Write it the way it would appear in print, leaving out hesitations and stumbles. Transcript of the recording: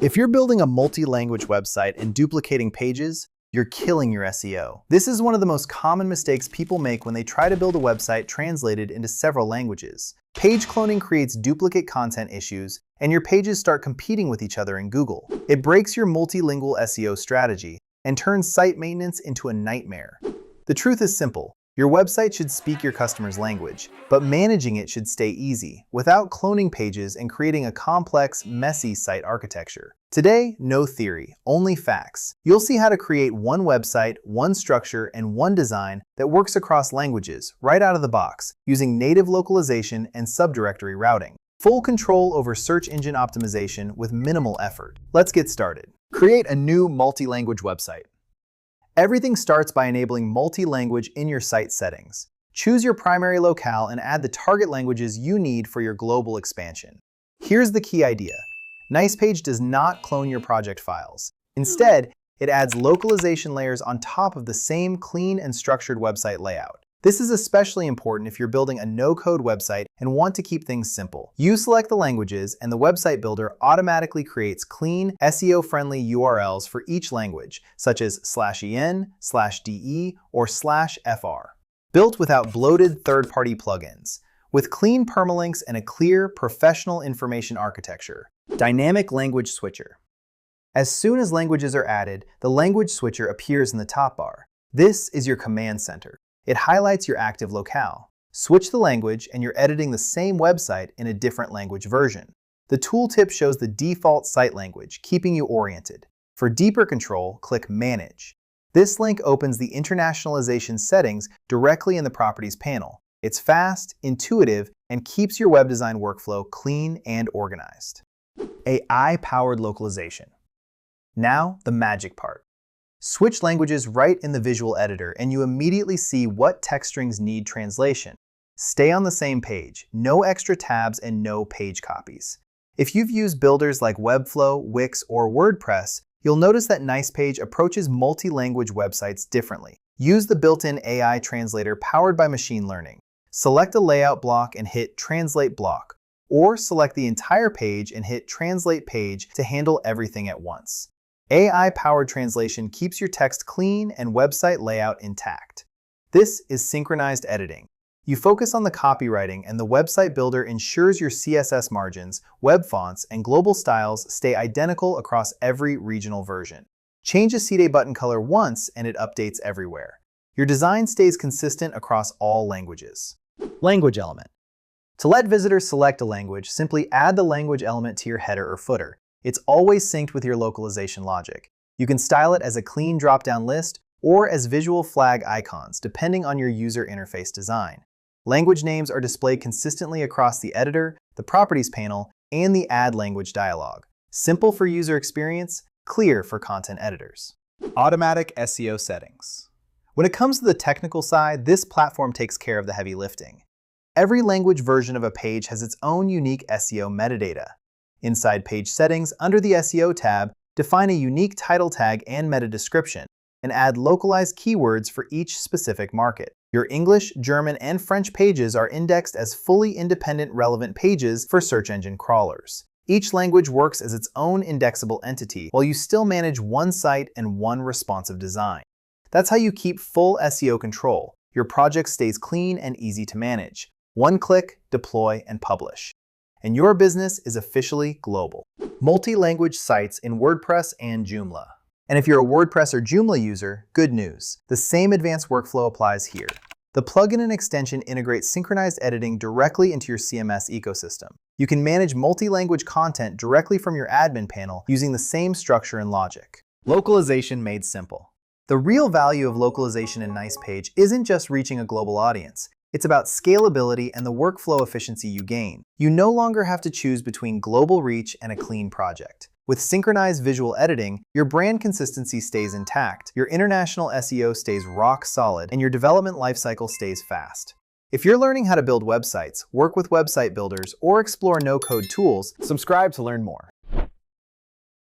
If you're building a multi-language website and duplicating pages, you're killing your SEO. This is one of the most common mistakes people make when they try to build a website translated into several languages. Page cloning creates duplicate content issues, and your pages start competing with each other in Google. It breaks your multilingual SEO strategy and turns site maintenance into a nightmare. The truth is simple. Your website should speak your customer's language, but managing it should stay easy, without cloning pages and creating a complex, messy site architecture. Today, no theory, only facts. You'll see how to create one website, one structure, and one design that works across languages right out of the box, using native localization and subdirectory routing. Full control over search engine optimization with minimal effort. Let's get started. Create a new multi-language website. Everything starts by enabling multi-language in your site settings. Choose your primary locale and add the target languages you need for your global expansion. Here's the key idea. Nicepage does not clone your project files. Instead, it adds localization layers on top of the same clean and structured website layout. This is especially important if you're building a no-code website and want to keep things simple. You select the languages, and the website builder automatically creates clean, SEO-friendly URLs for each language, such as /en, /de, or /fr. Built without bloated third-party plugins, with clean permalinks and a clear, professional information architecture. Dynamic language switcher. As soon as languages are added, the language switcher appears in the top bar. This is your command center. It highlights your active locale. Switch the language and you're editing the same website in a different language version. The tooltip shows the default site language, keeping you oriented. For deeper control, click Manage. This link opens the internationalization settings directly in the Properties panel. It's fast, intuitive, and keeps your web design workflow clean and organized. AI-powered localization. Now, the magic part. Switch languages right in the visual editor and you immediately see what text strings need translation. Stay on the same page, no extra tabs and no page copies. If you've used builders like Webflow, Wix, or WordPress, you'll notice that Nicepage approaches multi-language websites differently. Use the built-in AI translator powered by machine learning. Select a layout block and hit Translate Block, or select the entire page and hit Translate Page to handle everything at once. AI-powered translation keeps your text clean and website layout intact. This is synchronized editing. You focus on the copywriting and the website builder ensures your CSS margins, web fonts, and global styles stay identical across every regional version. Change a CTA button color once and it updates everywhere. Your design stays consistent across all languages. Language element. To let visitors select a language, simply add the language element to your header or footer. It's always synced with your localization logic. You can style it as a clean drop-down list or as visual flag icons, depending on your user interface design. Language names are displayed consistently across the editor, the Properties panel, and the Add Language dialog. Simple for user experience, clear for content editors. Automatic SEO settings. When it comes to the technical side, this platform takes care of the heavy lifting. Every language version of a page has its own unique SEO metadata. Inside Page Settings, under the SEO tab, define a unique title tag and meta description, and add localized keywords for each specific market. Your English, German, and French pages are indexed as fully independent relevant pages for search engine crawlers. Each language works as its own indexable entity, while you still manage one site and one responsive design. That's how you keep full SEO control. Your project stays clean and easy to manage. One click, deploy, and publish. And your business is officially global. Multi-language sites in WordPress and Joomla. And if you're a WordPress or Joomla user, good news. The same advanced workflow applies here. The plugin and extension integrate synchronized editing directly into your CMS ecosystem. You can manage multi-language content directly from your admin panel using the same structure and logic. Localization made simple. The real value of localization in Nicepage isn't just reaching a global audience. It's about scalability and the workflow efficiency you gain. You no longer have to choose between global reach and a clean project. With synchronized visual editing, your brand consistency stays intact, your international SEO stays rock solid, and your development lifecycle stays fast. If you're learning how to build websites, work with website builders, or explore no-code tools, subscribe to learn more.